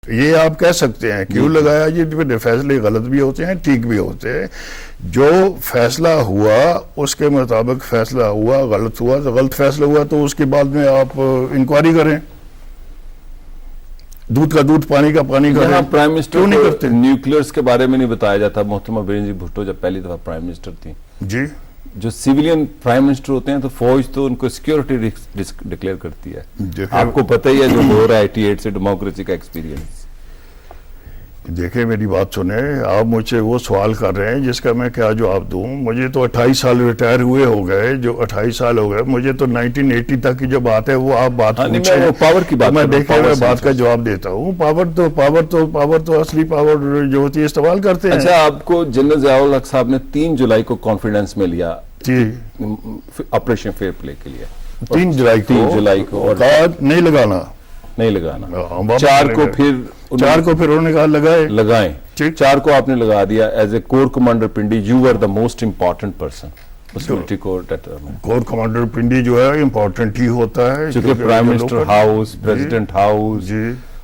یہ آپ کہہ سکتے ہیں کیوں لگایا جی، فیصلے غلط بھی ہوتے ہیں ٹھیک بھی ہوتے ہیں. جو فیصلہ ہوا اس کے مطابق فیصلہ ہوا، غلط ہوا تو غلط فیصلہ ہوا تو اس کے بعد میں آپ انکوائری کریں، دودھ کا دودھ پانی کا پانی کریں. پرائم منسٹر کیوں نہیں کرتے؟ نیوکلیئرز کے بارے میں نہیں بتایا جاتا. محترمہ برین جی بھٹو جب پہلی دفعہ پرائم منسٹر تھی، جی جو سیویلین پرائم منسٹر ہوتے ہیں تو فوج تو ان کو سیکیورٹی رسک ڈکلیئر کرتی ہے. آپ کو پتہ ہی ہے جو ہو رہا ہے 88 سے ڈیموکریسی کا ایکسپیرینس. دیکھیں میری بات سنیں، آپ مجھ سے وہ سوال کر رہے ہیں جس کا میں کیا جواب دوں. مجھے تو 28 سال ریٹائر ہوئے ہو گئے، جو 28 سال ہو گئے مجھے تو 1980 تک کی جو بات ہے وہ آپ بات میں پاور کی بات میں دیکھیں میں بات کا جواب دیتا ہوں. پاور تو اصلی پاور جو ہوتی ہے استعمال کرتے ہیں. اچھا، آپ کو جنرل ضیاء الحق صاحب نے 3 جولائی کو کانفیڈنس میں لیا جی آپریشن فیئر پلے کے لیے. 3 جولائی کو اور نہیں لگانا 4 کو پھر انہوں نے کہا لگائیں. 4 کو آپ نے لگا دیا. As a corps commander Pindi you are the most important person. Corps commander Pindi جو ہے امپورٹنٹ ہی ہوتا ہے چونکہ prime minister house, president house,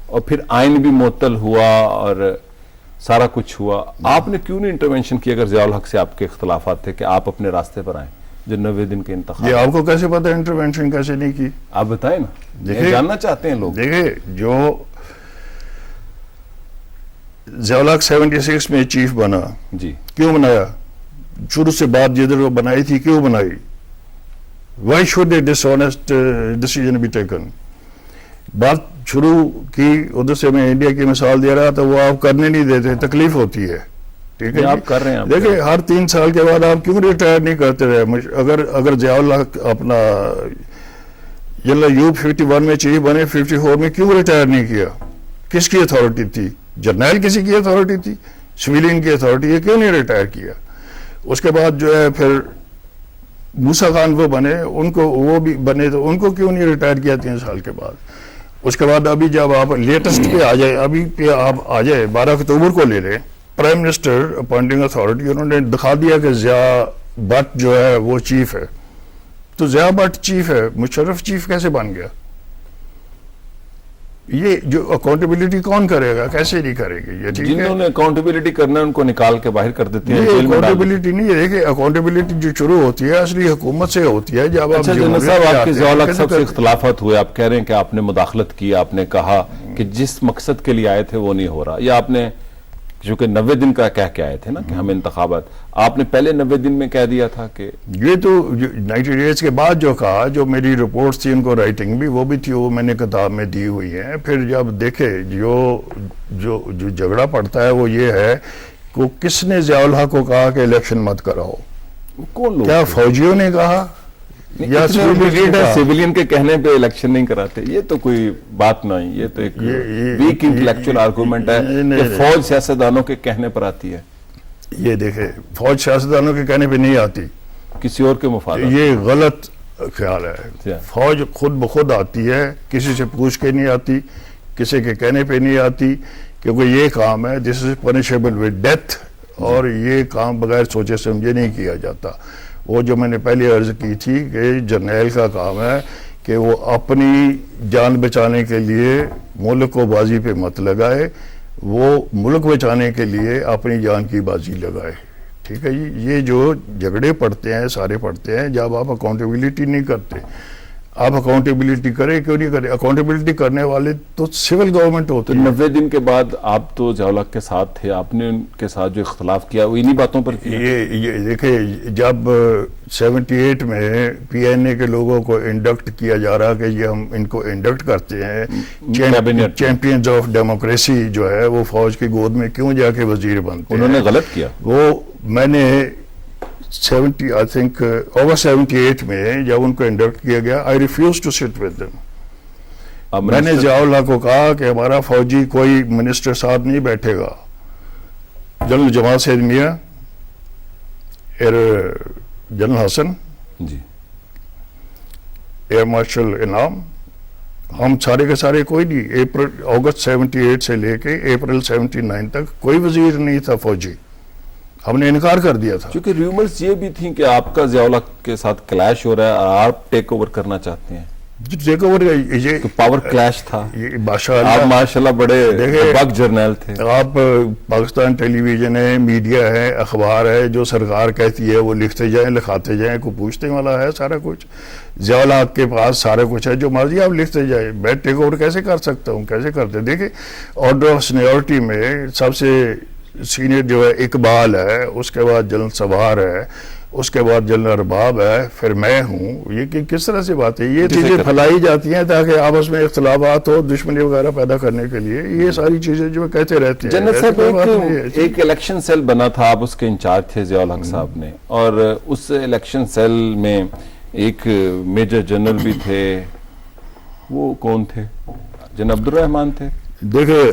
اور پھر آئین بھی معطل ہوا اور سارا کچھ ہوا. آپ نے کیوں نہیں انٹروینشن کی اگر ضیاء الحق سے آپ کے اختلافات تھے کہ آپ اپنے راستے پر آئیں جو 90 دن کے انتخاب؟ یہ آپ کو کیسے پتا انٹروینشن کیسے نہیں کی؟ آپ بتائیں نا، جاننا چاہتے ہیں لوگ. دیکھیں جو ضیاء الحق 76 میں چیف بنا، جی کیوں بنایا؟ شروع سے بات جدھر وہ بنائی تھی کیوں بنائی؟ Why should a dishonest decision be taken? بات شروع کی ادھر سے میں انڈیا کی مثال دے رہا تھا، وہ آپ کرنے نہیں دیتے، تکلیف ہوتی ہے. ٹھیک ہے، آپ کر رہے ہیں. دیکھیں ہر 3 سال کے بعد آپ کیوں ریٹائر نہیں کرتے رہے؟ اگر ضیاء الحق اپنا U51 میں چیف بنے، 54 میں کیوں ریٹائر نہیں کیا؟ کس کی اتھارٹی تھی؟ جرنیل کسی کی اتھارٹی تھی؟ سویلین کی اتھارٹی ہے، کیوں نہیں ریٹائر کیا؟ اس کے بعد جو ہے پھر موسیٰ خان وہ بنے، ان کو وہ بھی بنے تو ان کو کیوں نہیں ریٹائر کیا 3 سال کے بعد؟ اس کے بعد ابھی جب آپ لیٹسٹ پہ آ جائے، ابھی پہ آپ آ جائے 12 اکتوبر کو لے لیں، پرائم منسٹر اپوائنٹنگ اتھارٹی انہوں نے دکھا دیا کہ ضیاء بٹ جو ہے وہ چیف ہے. تو ضیاء بٹ چیف ہے، مشرف چیف کیسے بن گیا؟ یہ جو اکاؤنٹیبلٹی کون کرے گا؟ کیسے نہیں کرے گی؟ یہ ٹھیک ہے، جنہوں نے اکاؤنٹیبلٹی کرنا ہے ان کو نکال کے باہر کر دیتے ہیں. یہ اکاؤنٹیبلٹی نہیں ہے کہ اکاؤنٹیبلٹی جو شروع ہوتی ہے اصلی حکومت سے ہوتی ہے. جب آپ جنرل صاحب آپ کے ضیاء الحق صاحب سے اختلافات ہوئے، آپ کہہ رہے ہیں کہ آپ نے مداخلت کی، آپ نے کہا کہ جس مقصد کے لیے آئے تھے وہ نہیں ہو رہا، یا آپ نے چونکہ 90 دن کا کہہ کے آئے تھے نا کہ ہم انتخابات، آپ نے پہلے 90 دن میں کہہ دیا تھا کہ یہ تو 90 ڈیز کے بعد جو کہا، جو میری رپورٹس تھی ان کو رائٹنگ بھی وہ بھی تھی، وہ میں نے کتاب میں دی ہوئی ہیں. پھر جب دیکھے جو جھگڑا پڑتا ہے وہ یہ ہے کہ کس نے ضیاء الحق کو کہا کہ الیکشن مت کراؤ؟ کون لوگ؟ کیا فوجیوں نے کہا یا سیویلین کے کہنے پہ الیکشن نہیں کراتے؟ یہ تو کوئی بات نہیں، یہ تو ایک ویک انٹلیکچوئل آرگومنٹ ہے کہ فوج سیاستدانوں کے کہنے پر آتی ہے. یہ دیکھیں فوج سیاستدانوں کے کہنے پہ نہیں آتی، کسی اور کے مفاد. یہ غلط خیال ہے. فوج خود بخود آتی ہے، کسی سے پوچھ کے نہیں آتی، کسی کے کہنے پہ نہیں آتی، کیونکہ یہ کام ہے دس از پنشیبل ود ڈیتھ، اور یہ کام بغیر سوچے سمجھے نہیں کیا جاتا. وہ جو میں نے پہلے عرض کی تھی کہ جرنیل کا کام ہے کہ وہ اپنی جان بچانے کے لیے ملک کو بازی پہ مت لگائے، وہ ملک بچانے کے لیے اپنی جان کی بازی لگائے. ٹھیک ہے جی. یہ جو جھگڑے پڑتے ہیں سارے پڑتے ہیں جب آپ اکاؤنٹیبلٹی نہیں کرتے. آپ اکاؤنٹیبلٹی کریں کیوں نہیں کریں؟ اکاؤنٹیبلٹی کرنے والے تو سول گورنمنٹ ہوتے ہیں. 90 دن کے بعد آپ تو ضیاء الحق کے ساتھ تھے، آپ نے ان کے ساتھ جو اختلاف کیا وہ انہی باتوں پر کیا. یہ دیکھیں جب 78 میں پی این اے کے لوگوں کو انڈکٹ کیا جا رہا کہ یہ ہم ان کو انڈکٹ کرتے ہیں، چیمپئنز آف ڈیموکریسی جو ہے وہ فوج کی گود میں کیوں جا کے وزیر بنتے ہیں؟ انہوں نے غلط کیا. وہ میں نے 78 میں جب ان کو انڈکٹ کیا گیا I refused to sit with them. میں نے ضیاء الحق کو کہا کہ ہمارا فوجی کوئی منسٹر ساتھ نہیں بیٹھے گا. جنرل جمال سید میاں، جنرل حسن جی، ایئر مارشل انعام، ہم سارے کے سارے کوئی نہیں. اگست 78 سے لے کے اپریل 79 تک کوئی وزیر نہیں تھا فوجی. ہم نے انکار کر دیا تھا. کیونکہ ریومرز یہ بھی تھیں کہ آپ کا ضیاء الحق کے ساتھ کلیش ہو رہا ہے اور آپ ٹیک اوور کرنا چاہتے ہیں. ٹیک اوور یہ تو پاور کلیش تھا. ماشاءاللہ آپ ماشاءاللہ بڑے بک جرنیل تھے. آپ پاکستان ٹیلی ویژن ہے, میڈیا ہے, اخبار ہے, جو سرکار کہتی ہے وہ لکھتے جائیں, لکھاتے جائیں, کوئی پوچھنے والا ہے سارا کچھ. ضیاء الحق کے پاس سارا کچھ ہے, جو مرضی آپ لکھتے جائیں. میں ٹیک اوور کیسے کر سکتا ہوں, کیسے کرتے. دیکھیں آرڈر آف سینیورٹی میں سب سے سینئر جو ہے اقبال ہے, اس کے بعد جنرل سوار ہے, اس کے بعد جنرل ارباب ہے, پھر میں ہوں. یہ کس طرح سے بات ہے؟ یہ چیزیں پھیلائی جاتی ہیں تاکہ آپس میں اختلافات ہو, دشمنی وغیرہ پیدا کرنے کے لیے. یہ ساری چیزیں جو کہتے رہتے ہیں. جنرل صاحب ایک الیکشن سیل بنا تھا, آپ اس کے انچارج تھے ضیاء الحق صاحب نے, اور اس الیکشن سیل میں ایک میجر جنرل بھی تھے, وہ کون تھے؟ جنرل عبد الرحمان تھے. دیکھیں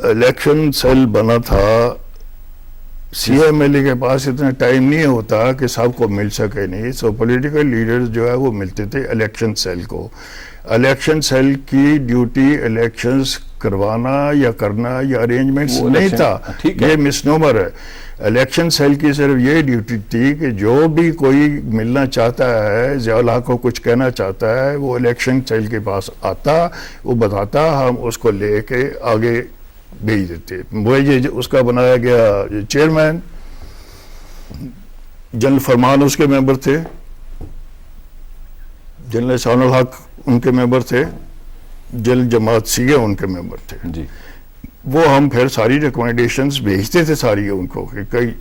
الیکشن سیل بنا تھا, سی ایم ایل اے کے پاس اتنا ٹائم نہیں ہوتا کہ سب کو مل سکے نہیں, سو پولیٹیکل لیڈرز جو ہے وہ ملتے تھے الیکشن سیل کو. الیکشن سیل کی ڈیوٹی الیکشنز کروانا یا کرنا یا ارینجمنٹس نہیں تھا, یہ مس نومر ہے. الیکشن سیل کی صرف یہ ڈیوٹی تھی کہ جو بھی کوئی ملنا چاہتا ہے, ضیاء الحق کو کچھ کہنا چاہتا ہے, وہ الیکشن سیل کے پاس آتا, وہ بتاتا, ہم اس کو لے کے آگے بھیج دیتے. وہ یہ اس کا بنایا گیا چیئرمین, جنرل فرمان اس کے ممبر تھے, جنرل احسان الحق ان کے ممبر تھے, جنرل جماعت سیگے ان کے ممبر تھے. جی وہ ہم پھر ساری ریکمنڈیشنز بھیجتے تھے ساری ان کو, کہ کئی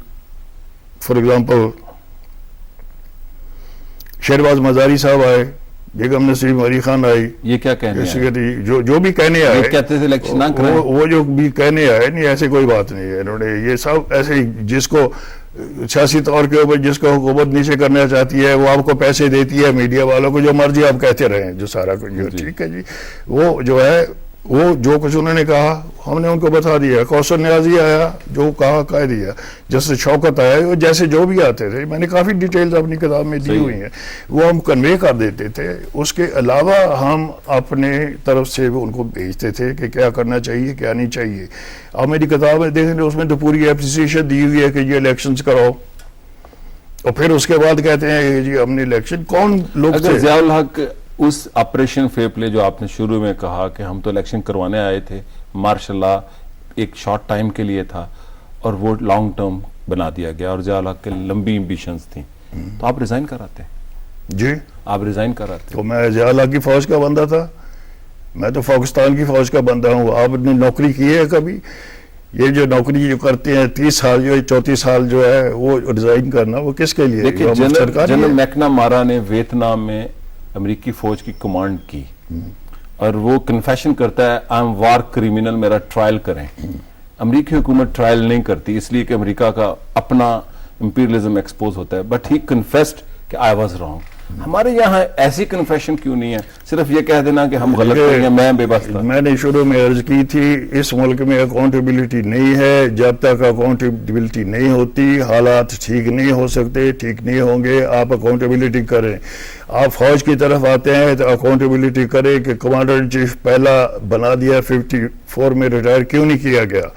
فار ایگزامپل شہرباز مزاری صاحب آئے, بیگم نسیم علی خان آئی, یہ کیا کہنے آئے؟ جو بھی کہنے آئے, کہتے تھے الیکشن نہ کریں, وہ جو بھی کہنے آئے نہیں, ایسے کوئی بات نہیں ہے. انہوں نے یہ سب ایسے جس کو سیاسی طور کے اوپر جس کو حکومت نیچے کرنا چاہتی ہے وہ آپ کو پیسے دیتی ہے, میڈیا والوں کو جو مرضی آپ کہتے رہیں, جو سارا کچھ جو ٹھیک ہے جی. وہ جو ہے وہ جو کچھ انہوں نے کہا ہم نے ان کو بتا دیا. کوثر نیازی آیا, جو کہا کہہ دیا. جیسے شوکت آیا, جیسے جو بھی آتے تھے, میں نے کافی ڈیٹیلز اپنی کتاب میں دی ہوئی ہیں, وہ ہم کنوے کر دیتے تھے. اس کے علاوہ ہم اپنے طرف سے ان کو بھیجتے تھے کہ کیا کرنا چاہیے کیا نہیں چاہیے. آپ میری کتاب میں دیکھیں اس میں تو پوری اپریسیشن دی ہوئی ہے کہ یہ الیکشنز کراؤ, اور پھر اس کے بعد کہتے ہیں جی ہم نے الیکشن. کون لوگ تھے؟ ضیاء الحق اس آپریشن فیئر پلے جو آپ نے شروع میں کہا کہ ہم تو الیکشن کروانے آئے تھے, ماشاء اللہ ایک شارٹ ٹائم کے لیے تھا اور وہ لانگ ٹرم بنا دیا گیا, اور ضیاء الحق کے لمبی ایمبیشنز تھیں, تو آپ ریزائن کراتے؟ جی آپ ریزائن کراتے؟ تو میں ضیاء الحق کی فوج کا بندہ تھا, میں تو پاکستان کی فوج کا بندہ ہوں. آپ نے نوکری کی ہے کبھی؟ یہ جو نوکری جو کرتے ہیں 30 سال جو 34 سال جو ہے وہ ریزائن کرنا, وہ کس کے لیے؟ دیکھیں جنرل میکنا مارا نے ویتنام میں امریکی فوج کی کمانڈ کی, اور وہ کنفیشن کرتا ہے آئی ایم وار کریمنل, میرا ٹرائل کریں. امریکی حکومت ٹرائل نہیں کرتی, اس لیے کہ امریکہ کا اپنا امپیریلزم ایکسپوز ہوتا ہے, بٹ ہی کنفیسڈ کہ آئی واز رانگ. ہمارے یہاں ایسی کنفیشن کیوں نہیں ہے, صرف یہ کہہ دینا کہ ہم غلط ہیں, میں بے بس تھا. میں نے شروع میں عرض کی تھی, اس ملک میں اکاؤنٹیبلٹی نہیں ہے. جب تک اکاؤنٹیبلٹی نہیں ہوتی حالات ٹھیک نہیں ہو سکتے, ٹھیک نہیں ہوں گے. آپ اکاؤنٹیبلٹی کریں, آپ فوج کی طرف آتے ہیں تو اکاؤنٹیبلٹی کریں کہ کمانڈر ان چیف پہلا بنا دیا, 54 میں ریٹائر کیوں نہیں کیا گیا.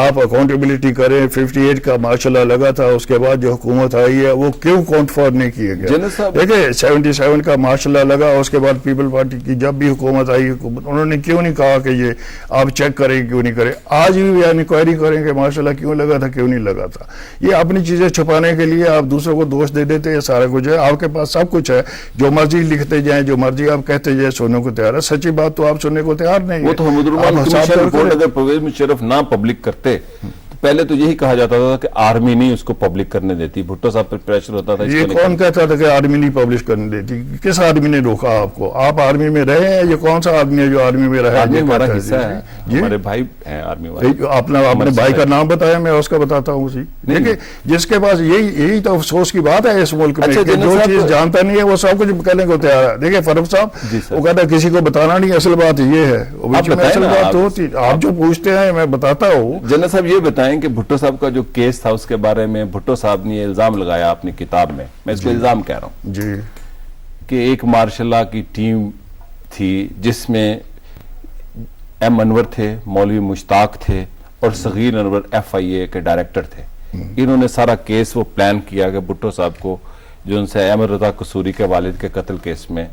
آپ اکاؤنٹیبلٹی کریں, 58 کا ماشاءاللہ لگا تھا, اس کے بعد جو حکومت آئی ہے وہ کیوں کاؤنٹ فور نہیں کیا گیا. دیکھیں 77 کا ماشاءاللہ لگا, اس کے بعد پیپل پارٹی کی جب بھی حکومت آئی, انہوں نے کیوں نہیں کہا کہ یہ آپ چیک کریں, کیوں نہیں کریں. آج بھی انکوائری کریں کہ ماشاءاللہ کیوں لگا تھا کیوں نہیں لگا تھا. یہ اپنی چیزیں چھپانے کے لیے آپ دوسروں کو دوش دے دیتے ہیں. سارا کچھ ہے آپ کے پاس, سب کچھ ہے, جو مرضی لکھتے جائیں, جو مرضی آپ کہتے جائیں, سننے کو تیار ہے. سچی بات تو آپ سننے کو تیار نہیں. وہ تو حمود الرحمان کمیشن رپورٹ اگر پرویز مشرف نہ پبلک کرتے تو پہلے تو یہی کہا جاتا تھا کہ آرمی نہیں اس کو پبلک کرنے دیتی. بھٹو صاحب پر پریشر ہوتا تھا. یہ کون کہتا تھا کہ آرمی نہیں پبلش کرنے دیتی؟ کس آرمی نے روکا آپ کو؟ آپ آرمی میں رہے ہیں, یہ کون سا آدمی ہے جو آرمی میں رہا ہے؟ آرمی ہمارا حصہ ہے, ہمارے بھائی ہیں آرمی والے. اپنے بھائی کا نام بتایا, میں اس کا بتاتا ہوں. اسی دیکھیں جس کے پاس یہی تو افسوس کی بات ہے اس ملک میں, جو چیز جانتا نہیں ہے وہ سب کچھ کہنے کو تیار ہے. دیکھیں فاروق صاحب وہ کہتا ہے کسی کو بتانا نہیں, اصل بات یہ ہے. اصل بات ہوتی آپ جو پوچھتے ہیں میں بتاتا ہوں. جنرل صاحب یہ بتائیں کہ بھٹو صاحب کا جو کیس تھا اس کے بارے میں بھٹو صاحب نے یہ الزام لگایا اپنی کتاب میں اس کو الزام کہہ رہا ہوں جی, کہ ایک مارشل لا کی ٹیم تھی جس میں ایم انور تھے, مولوی مشتاق تھے, اور صغیر انور FIA کے ڈائریکٹر تھے. انہوں نے سارا کیس وہ پلان کیا کہ بھٹو صاحب کو, جو ان سے احمد رضا قصوری کے والد کے قتل کیس میں